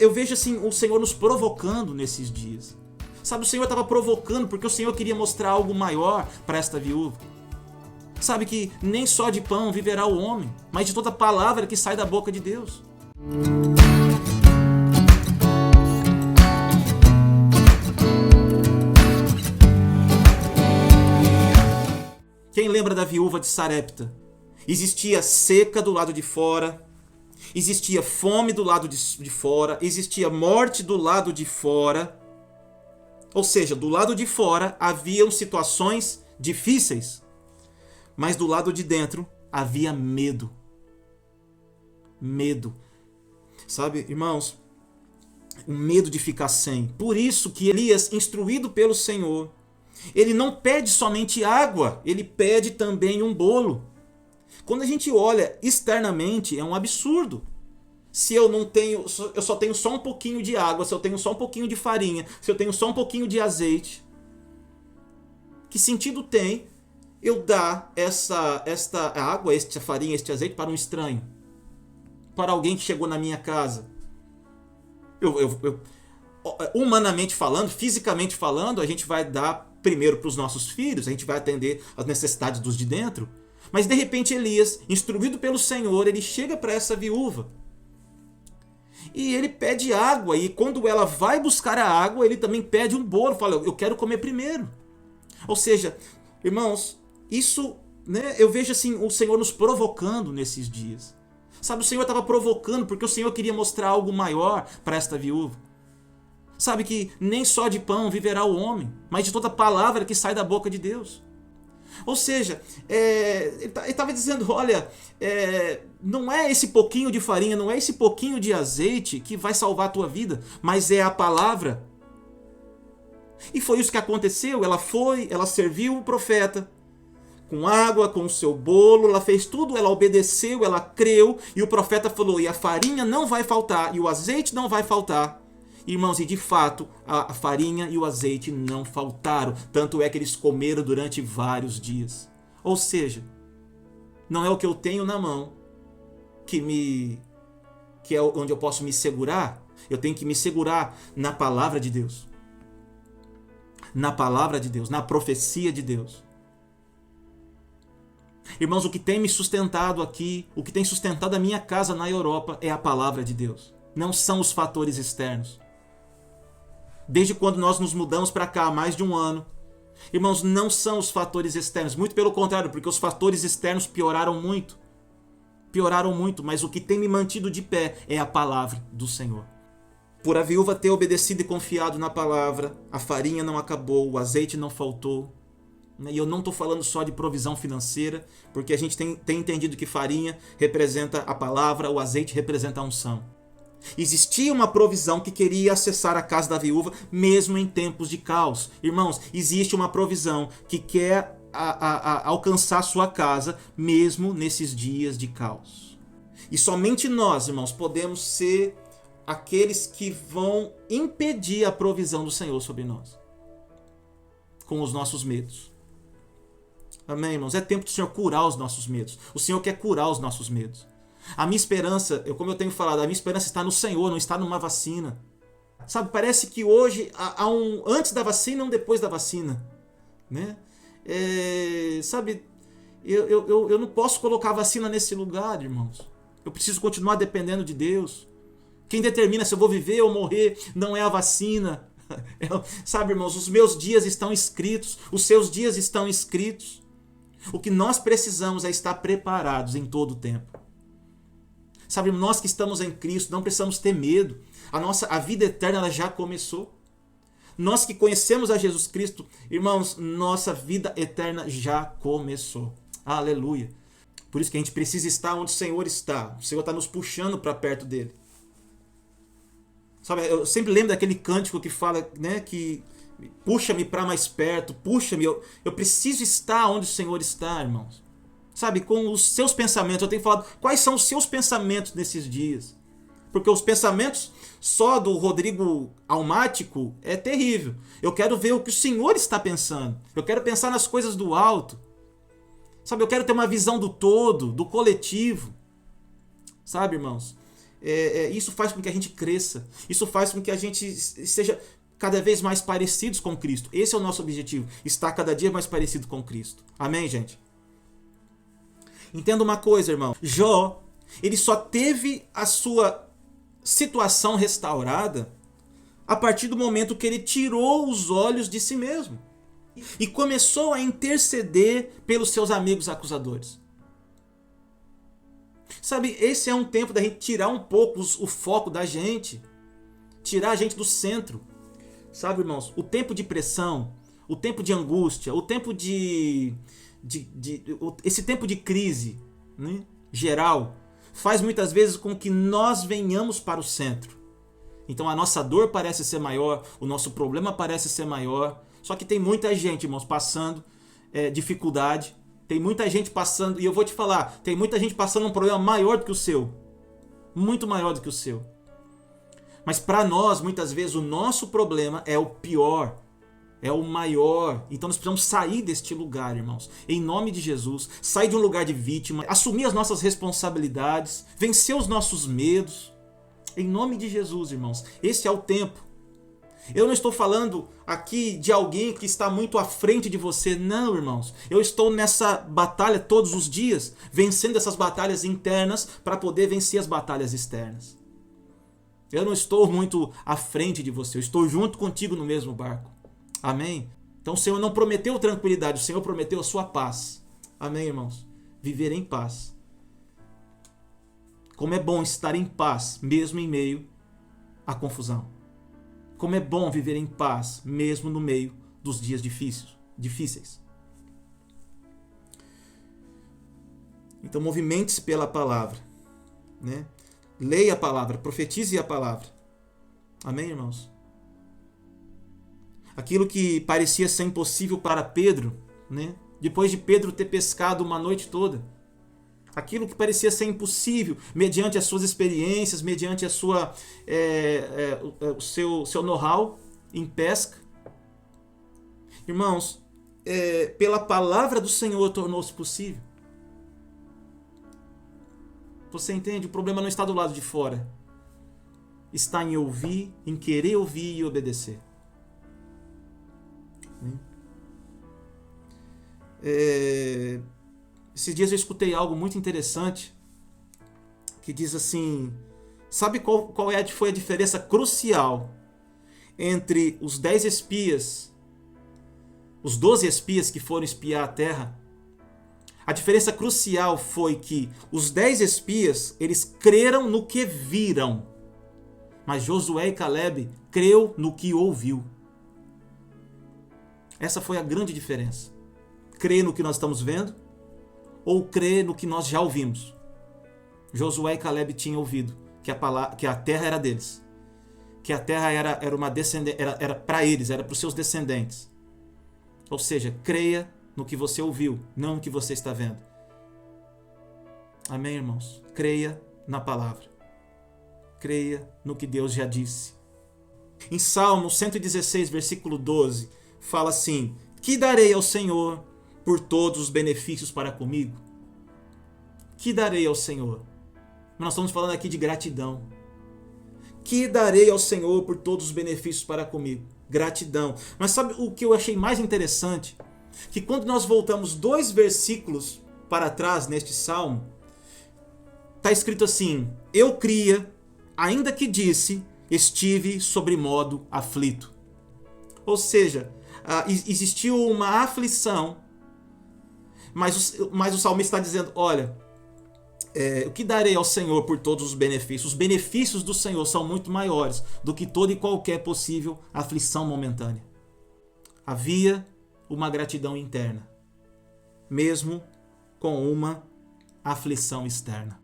eu vejo assim o Senhor nos provocando nesses dias. Sabe, o Senhor estava provocando porque o Senhor queria mostrar algo maior para esta viúva. Sabe que nem só de pão viverá o homem, mas de toda palavra que sai da boca de Deus. Quem lembra da viúva de Sarepta? Existia seca do lado de fora, existia fome do lado de fora, existia morte do lado de fora. Ou seja, do lado de fora haviam situações difíceis, mas do lado de dentro havia medo. Medo. Sabe, irmãos, o medo de ficar sem. Por isso que Elias, instruído pelo Senhor, ele não pede somente água, ele pede também um bolo. Quando a gente olha externamente, é um absurdo. Se eu não tenho, eu só tenho só um pouquinho de água, se eu tenho só um pouquinho de farinha, se eu tenho só um pouquinho de azeite, que sentido tem eu dar esta água, esta farinha, este azeite para um estranho? Para alguém que chegou na minha casa? Humanamente falando, fisicamente falando, a gente vai dar primeiro para os nossos filhos, a gente vai atender as necessidades dos de dentro. Mas de repente Elias, instruído pelo Senhor, ele chega para essa viúva e ele pede água, e quando ela vai buscar a água, ele também pede um bolo, fala, eu quero comer primeiro. Ou seja, irmãos, isso, né, eu vejo assim o Senhor nos provocando nesses dias. Sabe, o Senhor estava provocando porque o Senhor queria mostrar algo maior para esta viúva. Sabe que nem só de pão viverá o homem, mas de toda palavra que sai da boca de Deus. Ou seja, ele estava dizendo, olha, não é esse pouquinho de farinha, não é esse pouquinho de azeite que vai salvar a tua vida, mas é a palavra. E foi isso que aconteceu. Ela serviu o profeta com água, com o seu bolo, ela fez tudo, ela obedeceu, ela creu, e o profeta falou, e a farinha não vai faltar, e o azeite não vai faltar. Irmãos, e de fato, a farinha e o azeite não faltaram. Tanto é que eles comeram durante vários dias. Ou seja, não é o que eu tenho na mão que é onde eu posso me segurar. Eu tenho que me segurar na palavra de Deus. Na palavra de Deus, na profecia de Deus. Irmãos, o que tem me sustentado aqui, o que tem sustentado a minha casa na Europa é a palavra de Deus. Não são os fatores externos. Desde quando nós nos mudamos para cá há mais de um ano, irmãos, não são os fatores externos, muito pelo contrário, porque os fatores externos pioraram muito, mas o que tem me mantido de pé é a palavra do Senhor. Por a viúva ter obedecido e confiado na palavra, a farinha não acabou, o azeite não faltou. E eu não estou falando só de provisão financeira, porque a gente tem entendido que farinha representa a palavra, o azeite representa a unção. Existia uma provisão que queria acessar a casa da viúva, mesmo em tempos de caos. Irmãos, existe uma provisão que quer alcançar sua casa, mesmo nesses dias de caos. E somente nós, irmãos, podemos ser aqueles que vão impedir a provisão do Senhor sobre nós, com os nossos medos. Amém, irmãos? É tempo do Senhor curar os nossos medos. O Senhor quer curar os nossos medos. A minha esperança, como eu tenho falado, a minha esperança está no Senhor, não está numa vacina. Sabe, parece que hoje há um antes da vacina e um depois da vacina. Né? Sabe, eu não posso colocar a vacina nesse lugar, irmãos. Eu preciso continuar dependendo de Deus. Quem determina se eu vou viver ou morrer não é a vacina. Sabe, irmãos, os meus dias estão escritos, os seus dias estão escritos. O que nós precisamos é estar preparados em todo o tempo. Sabe, nós que estamos em Cristo não precisamos ter medo. A vida eterna ela já começou. Nós que conhecemos a Jesus Cristo, irmãos, nossa vida eterna já começou. Aleluia. Por isso que a gente precisa estar onde o Senhor está. O Senhor está nos puxando para perto dele. Sabe, eu sempre lembro daquele cântico que fala, né, que puxa-me para mais perto, puxa-me. Eu preciso estar onde o Senhor está, irmãos. Sabe, com os seus pensamentos. Eu tenho falado, quais são os seus pensamentos nesses dias? Porque os pensamentos só do Rodrigo almático é terrível. Eu quero ver o que o Senhor está pensando. Eu quero pensar nas coisas do alto. Sabe, eu quero ter uma visão do todo, do coletivo. Sabe, irmãos? isso faz com que a gente cresça. Isso faz com que a gente seja cada vez mais parecidos com Cristo. Esse é o nosso objetivo, estar cada dia mais parecido com Cristo. Amém, gente? Entenda uma coisa, irmão. Jó, ele só teve a sua situação restaurada a partir do momento que ele tirou os olhos de si mesmo e começou a interceder pelos seus amigos acusadores. Sabe, esse é um tempo da gente tirar um pouco o foco da gente, tirar a gente do centro. Sabe, irmãos, o tempo de pressão, o tempo de angústia, o tempo esse tempo de crise, né, geral, faz muitas vezes com que nós venhamos para o centro. Então a nossa dor parece ser maior, o nosso problema parece ser maior, só que tem muita gente, irmãos, passando dificuldade, tem muita gente passando, e eu vou te falar, tem muita gente passando um problema maior do que o seu, muito maior do que o seu. Mas para nós, muitas vezes, o nosso problema é o pior, é o maior. Então nós precisamos sair deste lugar, irmãos. Em nome de Jesus, sair de um lugar de vítima, assumir as nossas responsabilidades, vencer os nossos medos. Em nome de Jesus, irmãos. Esse é o tempo. Eu não estou falando aqui de alguém que está muito à frente de você. Não, irmãos. Eu estou nessa batalha todos os dias, vencendo essas batalhas internas para poder vencer as batalhas externas. Eu não estou muito à frente de você, eu estou junto contigo no mesmo barco. Amém? Então o Senhor não prometeu tranquilidade, o Senhor prometeu a sua paz. Amém, irmãos? Viver em paz. Como é bom estar em paz, mesmo em meio à confusão. Como é bom viver em paz, mesmo no meio dos dias difíceis. Então movimente-se pela palavra, né? Leia a palavra, profetize a palavra. Amém, irmãos? Aquilo que parecia ser impossível para Pedro, né? Depois de Pedro ter pescado uma noite toda, aquilo que parecia ser impossível, mediante as suas experiências, mediante a sua, o seu know-how em pesca. Irmãos, pela palavra do Senhor tornou-se possível. Você entende? O problema não está do lado de fora. Está em ouvir, em querer ouvir e obedecer. Esses dias eu escutei algo muito interessante que diz assim: sabe qual foi a diferença crucial entre os 10 espias, os 12 espias que foram espiar a terra? A diferença crucial foi que os 10 espias, eles creram no que viram, mas Josué e Caleb creu no que ouviu. Essa foi a grande diferença. Crer no que nós estamos vendo ou crer no que nós já ouvimos. Josué e Caleb tinham ouvido que a terra era deles, que a terra era uma descendente, era para eles, era para os seus descendentes. Ou seja, creia no que você ouviu, não no que você está vendo. Amém, irmãos? Creia na palavra. Creia no que Deus já disse. Em Salmo 116, versículo 12, fala assim: que darei ao Senhor por todos os benefícios para comigo? Que darei ao Senhor? Nós estamos falando aqui de gratidão. Que darei ao Senhor por todos os benefícios para comigo? Gratidão. Mas sabe o que eu achei mais interessante? Que quando nós voltamos 2 versículos para trás neste salmo, está escrito assim: eu cria, ainda que disse, estive sobremodo aflito. Ou seja, existiu uma aflição, mas o salmista está dizendo: olha, o que darei ao Senhor por todos os benefícios? Os benefícios do Senhor são muito maiores do que toda e qualquer possível aflição momentânea. Havia uma gratidão interna, mesmo com uma aflição externa.